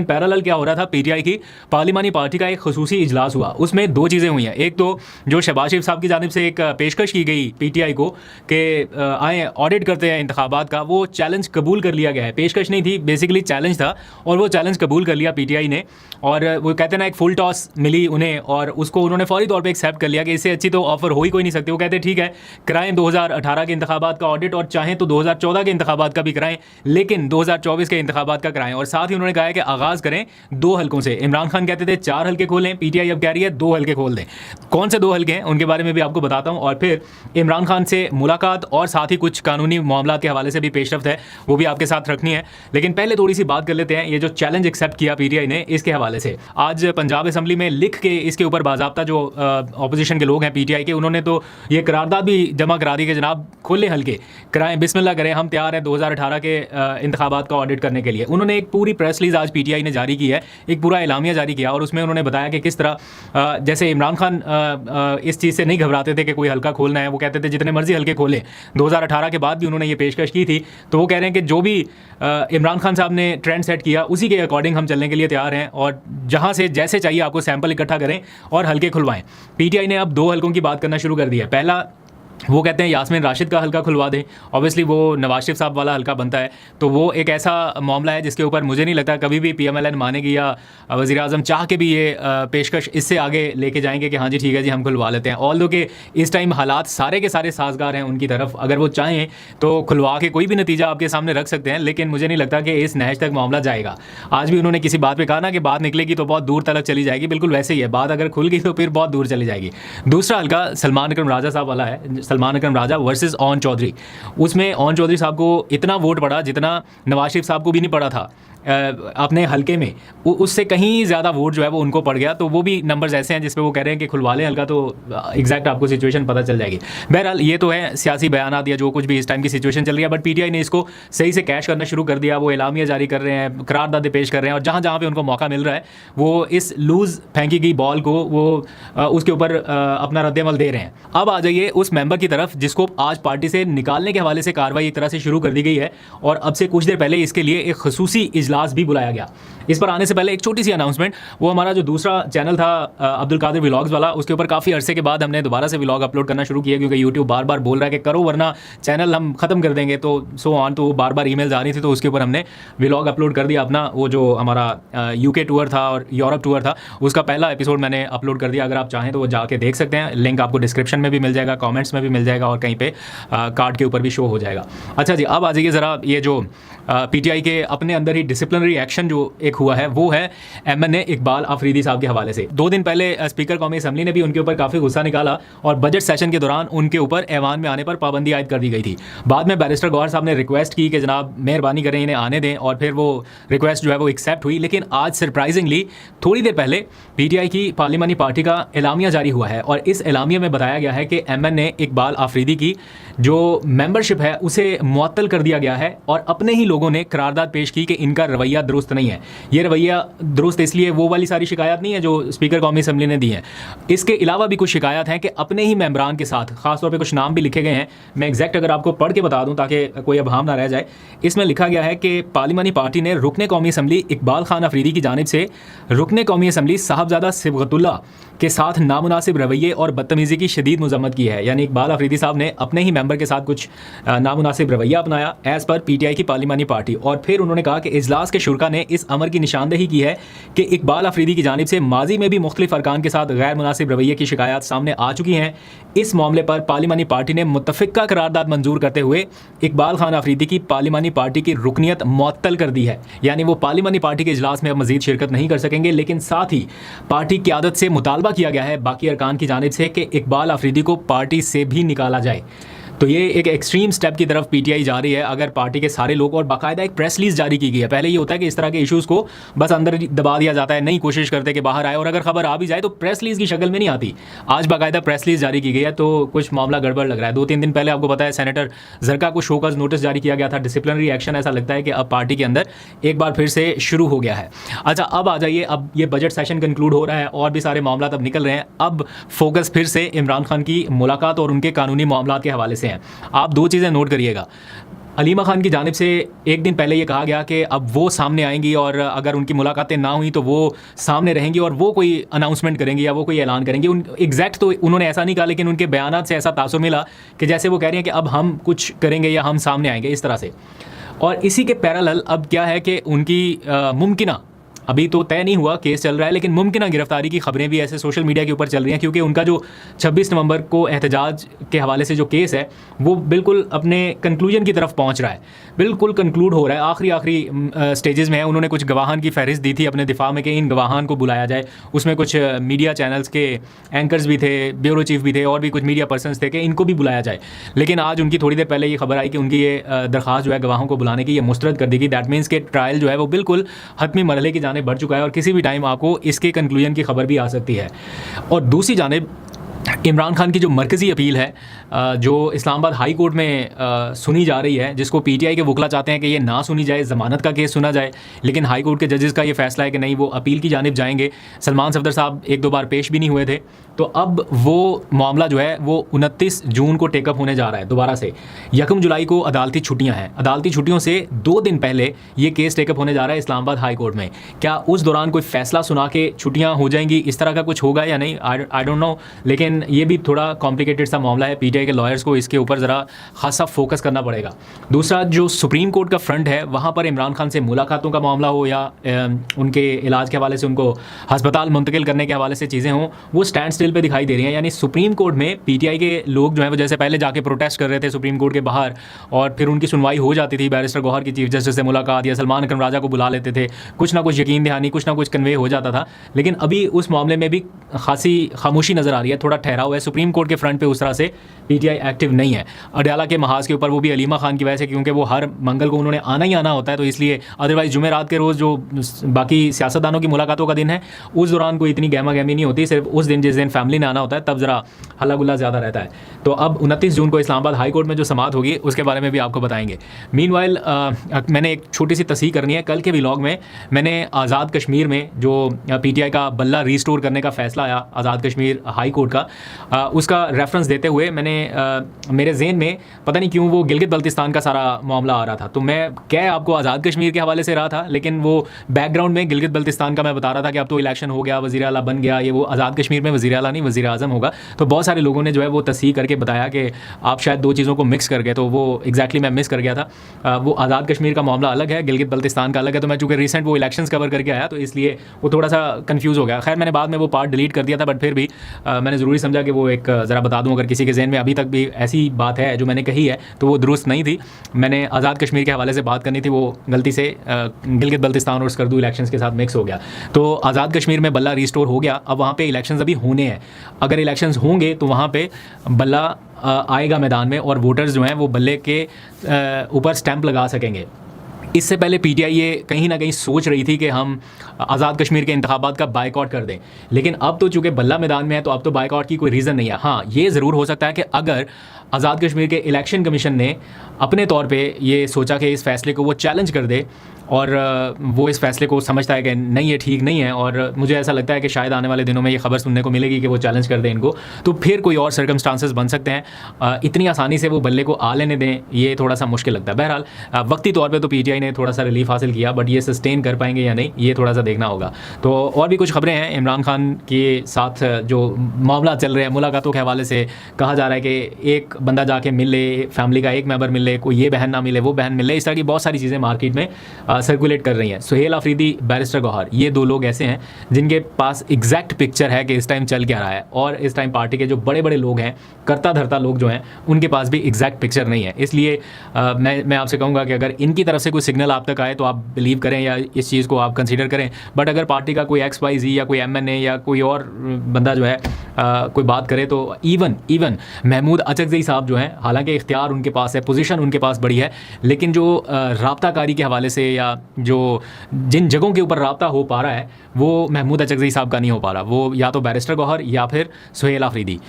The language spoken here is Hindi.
पैरेलल क्या हो रहा था, पीटीआई की पार्लिमानी पार्टी का एक खसूसी इजलास हुआ, उसमें दो चीज़ें हुई हैं। एक तो जो शहबाज शरीफ साहब की जानिब से एक पेशकश की गई पीटीआई को कि आए ऑडिट करते हैं इंतखाबात का, वो चैलेंज कबूल कर लिया गया है। पेशकश नहीं थी, बेसिकली चैलेंज था, और वो चैलेंज कबूल कर लिया पीटीआई ने। और वो कहते हैं ना, एक फुल टॉस मिली उन्हें और उसको उन्होंने फौरी तौर पर एक्सेप्ट कर लिया कि इससे अच्छी तो ऑफर हो ही कोई नहीं सकती। वो कहते ठीक है, कराएं 2018 के इंतखाबात का ऑडिट, और चाहें तो 2014 के इंतखाबात का भी कराएं, लेकिन 2024 के इंतखाबात का कराएं। और साथ ही उन्होंने कहा है कि आगाज़ करें 2 हलकों से। इमरान खान कहते थे 4 हल्के खोलें, पीटीआई अब कह रही है 2 हल्के खोल दें। कौन से 2 हल्के हैं उनके बारे में भी आपको बताता हूं, और फिर इमरान खान से मुलाकात और साथ ही कुछ कानूनी मामला के हवाले से भी पेशरफ्त है, वो भी आपके साथ रखनी है। लेकिन पहले थोड़ी सी बात कर लेते हैं ये जो चैलेंज एक्सेप्ट किया पीटीआई ने, इसके हवाले से। आज पंजाब असम्बली में लिख के इसके ऊपर बाज़ाब्ता जो अपोजिशन के लोग हैं पीटीआई के, उन्होंने तो ये करारदाद भी जमा करा दी कि जनाब खुले हल्के कराएं, बिस्मिल्लाह करें, हम तैयार हैं 2018 के इंतखाबात का ऑडिट करने के लिए। उन्होंने एक पूरी प्रेस रिलीज आज पीटीआई ने जारी की है, एक पूरा एलामिया जारी किया, और उसमें उन्होंने बताया कि किस तरह जैसे इमरान खान इस चीज़ से नहीं घबराते थे कि कोई हल्का खोलना है, वो कहते थे जितने मर्जी हल्के खोलें। 2018 के बाद भी उन्होंने ये पेशकश की थी, तो वो कह रहे हैं कि जो भी इमरान खान साहब ने ट्रेंड सेट किया उसी के अकॉर्डिंग हम चलने के लिए तैयार हैं, और जहाँ से जैसे चाहिए आपको सैंपल इकट्ठा करें और हल्के खुलवाएं। पीटीआई ने अब 2 हल्कों की बात करना शुरू कर दिया है। पहला वो कहते हैं यास्मीन राशिद का हल्का खुलवा दें, ऑब्वियसली वो नवाज शरीफ साहब वाला हल्का बनता है, तो वो एक ऐसा मामला है जिसके ऊपर मुझे नहीं लगता कभी भी पीएमएलएन मानेगी या वज़ीर आज़म चाह के भी ये पेशकश इससे आगे लेके जाएंगे कि हाँ जी ठीक है जी हम खुलवा लेते हैं। ऑल दो कि इस टाइम हालात सारे के सारे साजगार हैं उनकी तरफ, अगर वो चाहें तो खुलवा के कोई भी नतीजा आपके सामने रख सकते हैं, लेकिन मुझे नहीं लगता कि इस नहज तक मामला जाएगा। आज भी उन्होंने किसी बात पर कहा ना कि बात निकलेगी तो बहुत दूर तक चली जाएगी, बिल्कुल वैसे ही है, बात अगर खुल गई तो फिर बहुत दूर चली जाएगी। दूसरा हल्का सलमान अकरम राजा साहब वाला है, सलमान अकरम राजा वर्सेस ओन चौधरी। उसमें ओन चौधरी साहब को इतना वोट पड़ा जितना नवाज शरीफ साहब को भी नहीं पड़ा था अपने हल्के में, उससे कहीं ज़्यादा वोट जो है वो उनको पड़ गया। तो वो भी नंबर्स ऐसे हैं जिसपे वो कह रहे हैं कि खुलवा लें हल्का, तो एग्जैक्ट आपको सिचुएशन पता चल जाएगी। बहरहाल ये तो है सियासी बयानात या जो कुछ भी इस टाइम की सिचुएशन चल रही है, बट पीटीआई ने इसको सही से कैश करना शुरू कर दिया। वो एलामिया जारी कर रहे हैं, करारदादे पेश कर रहे हैं, और जहाँ जहाँ पर उनको मौका मिल रहा है वो इस लूज़ फेंकी गई बॉल को वो उसके ऊपर अपना रद्दमल दे रहे हैं। अब आ जाइए उस मेंबर की तरफ जिसको आज पार्टी से निकालने के हवाले से कार्रवाई एक तरह से शुरू कर दी गई है, और अब से कुछ देर पहले इसके लिए एक खसूसी इजलास भी बुलाया गया। इस पर आने से पहले एक छोटी सी अनाउंसमेंट, वो हमारा जो दूसरा चैनल था अब्दुल कादिर व्लॉग्स वाला, उसके ऊपर काफ़ी अरसे के बाद हमने दोबारा से व्लॉग अपलोड करना शुरू किया, क्योंकि यूट्यूब बार बार बोल रहा है कि करो वरना चैनल हम ख़त्म कर देंगे, तो सो ऑन, तो बार बार ईमेल्स आ रही थी, तो उसके ऊपर हमने व्लॉग अपलोड कर दिया अपना। वो जो हमारा यूके टूर था और यूरोप टूर था, उसका पहला एपिसोड मैंने अपलोड कर दिया। अगर आप चाहें तो वो जाके देख सकते हैं, लिंक आपको डिस्क्रिप्शन में भी मिल जाएगा, कॉमेंट्स में भी मिल जाएगा, और कहीं पे कार्ड के ऊपर भी शो हो जाएगा। अच्छा जी, अब आ जाइए ज़रा ये जो पीटीआई के अपने अंदर ही डिसिप्लिनरी एक्शन जो एक हुआ है, वो है एमएनए इकबाल आफरीदी साहब के हवाले से। 2 दिन पहले स्पीकर कौमी असम्बली ने भी उनके ऊपर काफ़ी गुस्सा निकाला, और बजट सेशन के दौरान उनके ऊपर ऐवान में आने पर पाबंदी आयद कर दी गई थी। बाद में बैरिस्टर गौहर साहब ने रिक्वेस्ट की कि जनाब मेहरबानी करें इन्हें आने दें, और फिर वो रिक्वेस्ट जो है वो एक्सेप्ट हुई। लेकिन आज सरप्राइजिंगली थोड़ी देर पहले पीटीआई की पार्लिमानी पार्टी का एलामिया जारी हुआ है, और इस एलामिया में बताया गया है कि एमएनए इकबाल आफरीदी की जो मेंबरशिप है उसे मुअत्तल कर दिया गया है, और अपने ही लोगों ने करारदाद पेश की कि इनका रवैया दुरुस्त नहीं है। ये रवैया दुरुस्त इसलिए, वो वाली सारी शिकायत नहीं है जो स्पीकर कौमी असम्बली ने दी है, इसके अलावा भी कुछ शिकायत हैं कि अपने ही मेंबरान के साथ, खासतौर पे कुछ नाम भी लिखे गए हैं। मैं एग्जैक्ट अगर आपको पढ़ के बता दूं ताकि कोई अबहम ना रह जाए, इसमें लिखा गया है कि पार्लिमानी पार्टी ने रुकने कौमी असम्बली इकबाल खान अफरीदी की जानिब से रुकने कौमी असम्बली साहबजादा सिबगतुल्ला के साथ नामुनासिब रवैये और बदतमीज़ी की शदीद मजम्मत की है। यानी इकबाल अफरीदी साहब ने अपने ही मेंबर के साथ कुछ नामुनासिब रवैया अपनाया एज़ पर पीटीआई की पार्लिमानी पार्टी। और फिर उन्होंने कहा कि इजलास के शुरा ने इस अमर की निशानदेही की है कि इकबाल अफरीदी की जानिब से माजी में भी मुख्तलिफ अरकान के साथ गैर मुनासिब रवैये की शिकायत सामने आ चुकी हैं। इस मामले पर पार्लिमानी पार्टी ने मुत्तफ़िका करारदाद मंजूर करते हुए इकबाल खान अफरीदी की पार्लिमानी पार्टी की रुकनियत मुअत्तल कर दी है। यानी वो पार्लिमानी पार्टी के इजलास में अब मजीद शिरकत नहीं कर सकेंगे। लेकिन साथ ही पार्टी क़यादत से मुतालबा किया गया है बाकी अरकान की जानिब से कि इकबाल अफरीदी को पार्टी से भी निकाला जाए। तो ये एक एक्सट्रीम स्टेप की तरफ पीटीआई जा रही है। अगर पार्टी के सारे लोग, और बाकायदा एक प्रेस रिलीज जारी की गई है। पहले ये होता है कि इस तरह के इश्यूज़ को बस अंदर दबा दिया जाता है, नहीं कोशिश करते कि बाहर आए, और अगर खबर आ भी जाए तो प्रेस रिलीज की शक्ल में नहीं आती। आज बाकायदा प्रेस रिलीज जारी की गई है, तो कुछ मामला गड़बड़ लग रहा है। 2-3 दिन पहले आपको पता है सेनेटर जरका को शोकॉज नोटिस जारी किया गया था, डिसिप्लिनरी एक्शन। ऐसा लगता है कि अब पार्टी के अंदर एक बार फिर से शुरू हो गया है। अच्छा, अब आ जाइए, अब ये बजट सेशन कंक्लूड हो रहा है और भी सारे मामला अब निकल रहे हैं। अब फोकस फिर से इमरान खान की मुलाकात और उनके कानूनी मामला के हवाले से हैं। आप 2 चीज़ें नोट करिएगा। हलीमा खान की जानिब से एक दिन पहले ये कहा गया कि अब वो सामने आएंगी और अगर उनकी मुलाकातें ना हुई तो वो सामने रहेंगी और वो कोई अनाउंसमेंट करेंगी या वो कोई ऐलान करेंगी। उन एग्जैक्ट तो उन्होंने ऐसा नहीं कहा, लेकिन उनके बयानात से ऐसा तासुर मिला कि जैसे वो कह रही हैं कि अब हम कुछ करेंगे या हम सामने आएंगे, इस तरह से। और इसी के पैरेलल अब क्या है कि उनकी मुमकिना, अभी तो तय नहीं हुआ, केस चल रहा है, लेकिन मुमकिन गिरफ्तारी की खबरें भी ऐसे सोशल मीडिया के ऊपर चल रही हैं, क्योंकि उनका जो 26 नवंबर को एहतजाज के हवाले से जो केस है वो बिल्कुल अपने कंक्लूजन की तरफ पहुंच रहा है, बिल्कुल कंक्लूड हो रहा है, आखिरी स्टेजेस में है। उन्होंने कुछ गवाहान की फहरिस्त दी थी अपने दिफा में कि इन गवाहान को बुलाया जाए। उसमें कुछ मीडिया चैनल्स के एंकर्स भी थे, ब्यूरो चीफ भी थे और भी कुछ मीडिया पर्सनस थे कि इनको भी बुलाया जाए। लेकिन आज उनकी थोड़ी देर पहले ये खबर आई कि उनकी ये दरख्वास्त जो है गवाहों को बुलाने की, ये मुस्तरद कर दी गई। दैट मीन्स के ट्रायल जो है वो बिल्कुल हतमी मरहले की जाने बढ़ चुका है और किसी भी टाइम आपको इसके कंक्लूजन की खबर भी आ सकती है। और दूसरी जानिब इमरान खान की जो मरकज़ी अपील है जो इस्लामाबाद हाई कोर्ट में सुनी जा रही है, जिसको पीटीआई के वकला चाहते हैं कि ये ना सुनी जाए, ज़मानत का केस सुना जाए, लेकिन हाई कोर्ट के जजेस का ये फैसला है कि नहीं, वो अपील की जानिब जाएंगे। सलमान सफदर साहब एक दो बार पेश भी नहीं हुए थे, तो अब वो मामला जो है वो 29 जून को टेकअप होने जा रहा है दोबारा से। 1 जुलाई को अदालती छुट्टियां हैं, अदालती छुट्टियों से 2 दिन पहले ये केस टेकअप होने जा रहा है इस्लामाबाद हाई कोर्ट में। क्या उस दौरान कोई फैसला सुना के छुट्टियां हो जाएंगी, इस तरह का कुछ होगा या नहीं, आई डोंट नो। लेकिन ये भी थोड़ा कॉम्प्लिकेटेड सा मामला है, पीटीआई के लॉयर्स को इसके ऊपर ज़रा खासा फोकस करना पड़ेगा। दूसरा, जो सुप्रीम कोर्ट का फ्रंट है वहाँ पर इमरान खान से मुलाकातों का मामला हो या उनके इलाज के हवाले से उनको हस्पताल मुंतकिल करने के हवाले से चीज़ें हों, वो स्टैंड स्टिल पे दिखाई दे रही हैं। यानी सुप्रीम कोर्ट में पीटीआई के लोग जो हैं वो जैसे पहले जाके प्रोटेस्ट कर रहे थे सुप्रीम कोर्ट के बाहर, और फिर उनकी सुनवाई हो जाती थी, बैरिस्टर गौहर की चीफ जस्टिस से मुलाकात या सलमान अकरम राजा को बुला लेते थे, कुछ ना कुछ यकीन दहानी, कुछ ना कुछ कन्वे हो जाता था। लेकिन अभी उस मामले में भी खासी खामोशी नज़र आ रही है, थोड़ा ठहराव है। सुप्रीम कोर्ट के फ्रंट पे उस तरह से पीटीआई एक्टिव नहीं है। अडयाला के महाज के ऊपर वो भी हलीमा खान की वजह से, क्योंकि वो हर मंगल को उन्होंने आना ही आना होता है, तो इसलिए अदरवाइज़ जुमेरात के रोज़ जो बाकी सियासतदानों की मुलाकातों का दिन है उस दौरान कोई इतनी गहमा गहमी नहीं होती, सिर्फ उस दिन जिस दिन फैमिली ने आना होता है तब ज़रा हल्ला गुल्ला ज़्यादा रहता है। तो अब 29 जून को इस्लामाबाद हाई कोर्ट में जो समाअत होगी उसके बारे में भी आपको बताएंगे। मीनवाइल मैंने एक छोटी सी तस्हीह करनी है। कल के व्लॉग में मैंने आज़ाद कश्मीर में जो पीटीआई का बल्ला रिस्टोर करने का फैसला आया आज़ाद कश्मीर हाई कोर्ट का, उसका रेफरेंस देते हुए मैंने मेरे ज़हन में पता नहीं क्यों वो गिलगित बल्तिस्तान का सारा मामला आ रहा था। तो मैं क्या आपको आज़ाद कश्मीर के हवाले से रहा था, लेकिन वो बैकग्राउंड में गिलगित बल्तिस्तान का मैं बता रहा था कि अब तो इलेक्शन हो गया, वज़ीर आला बन गया, ये वो आज़ाद कश्मीर में वज़ीर आला नहीं वज़ीर आज़म होगा। तो बहुत सारे लोगों ने जो है वो तस्हीह करके बताया कि आप शायद दो चीज़ों को मिक्स कर गए, तो वो एग्जैक्टली मैं मिस कर गया था। वो आज़ाद कश्मीर का मामला अलग है, गिलगित बल्तिस्तान का अलग है। तो मैं चूँकि रिसेंट वो इलेक्शंस कवर करके आया तो इसलिए वो थोड़ा सा कन्फ्यूज़ हो गया। खैर मैंने बाद में वो पार्ट डिलीट कर दिया था, बट फिर भी मैंने ज़रूरी समझा कि वो एक ज़रा बता दूँ, अगर किसी के जहन में अभी तक भी ऐसी बात है जो मैंने कही है तो वो दुरुस्त नहीं थी। मैंने आज़ाद कश्मीर के हवाले से बात करनी थी, वो गलती से गिलगित बल्तिस्तान और स्कर्दू इलेक्शंस के साथ मिक्स हो गया। तो आज़ाद कश्मीर में बल्ला रिस्टोर हो गया, अब वहाँ पे इलेक्शंस अभी होने हैं। अगर इलेक्शंस होंगे तो वहाँ पे बल्ला आएगा मैदान में और वोटर्स जो हैं वो बल्ले के ऊपर स्टैंप लगा सकेंगे। इससे पहले पीटीआई ये कहीं ना कहीं सोच रही थी कि हम आज़ाद कश्मीर के इंतखाबात का बाइकआउट कर दें, लेकिन अब तो चूँकि बल्ला मैदान में है तो अब तो बाइकआउट की कोई रीज़न नहीं है। हाँ, ये ज़रूर हो सकता है कि अगर आज़ाद कश्मीर के इलेक्शन कमीशन ने अपने तौर पे ये सोचा कि इस फैसले को वो चैलेंज कर दे और वो इस फैसले को समझता है कि नहीं ये ठीक नहीं है, और मुझे ऐसा लगता है कि शायद आने वाले दिनों में ये खबर सुनने को मिलेगी कि वो चैलेंज कर दें इनको, तो फिर कोई और सर्कमस्टांसेस बन सकते हैं। इतनी आसानी से वो बल्ले को आ लेने दें ये थोड़ा सा मुश्किल लगता है। बहरहाल वक्ती तौर पर तो पीटीआई ने थोड़ा सा रिलीफ हासिल किया, बट ये सस्टेन कर पाएंगे या नहीं ये थोड़ा सा देखना होगा। तो और भी कुछ खबरें हैं इमरान खान के साथ जो मामला चल रहे हैं मुलाकातों के हवाले से। कहा जा रहा है कि एक बंदा जाके मिल ले, फैमिली का एक मेंबर मिल ले, कोई ये बहन ना मिले वो बहन मिल ले, इस तरह की बहुत सारी चीज़ें मार्केट में सर्कुलेट कर रही हैं। सुहेल अफरीदी, बैरिस्टर गौहर, ये दो लोग ऐसे हैं जिनके पास एग्जैक्ट पिक्चर है कि इस टाइम चल क्या रहा है, और इस टाइम पार्टी के जो बड़े बड़े लोग हैं, करता धरता लोग जो हैं, उनके पास भी एग्जैक्ट पिक्चर नहीं है। इसलिए मैं आपसे कहूँगा कि अगर इनकी तरफ से कोई सिग्नल आप तक आए तो आप बिलीव करें या इस चीज़ को आप कंसीडर करें, बट अगर पार्टी का कोई XYZ या कोई MNA या कोई और बंदा जो है कोई बात करे तो इवन महमूद अचकज़ई साहब जो हैं, हालांकि इख्तियार उनके पास है, पोजीशन उनके पास बड़ी है, लेकिन जो राब्ताकारी के हवाले से या जो जिन जगहों के ऊपर राब्ता हो पा रहा है वो महमूद अचकज़ई साहब का नहीं हो पा रहा। वो या तो बैरिस्टर गौहर या फिर सुहेल अफरीदी।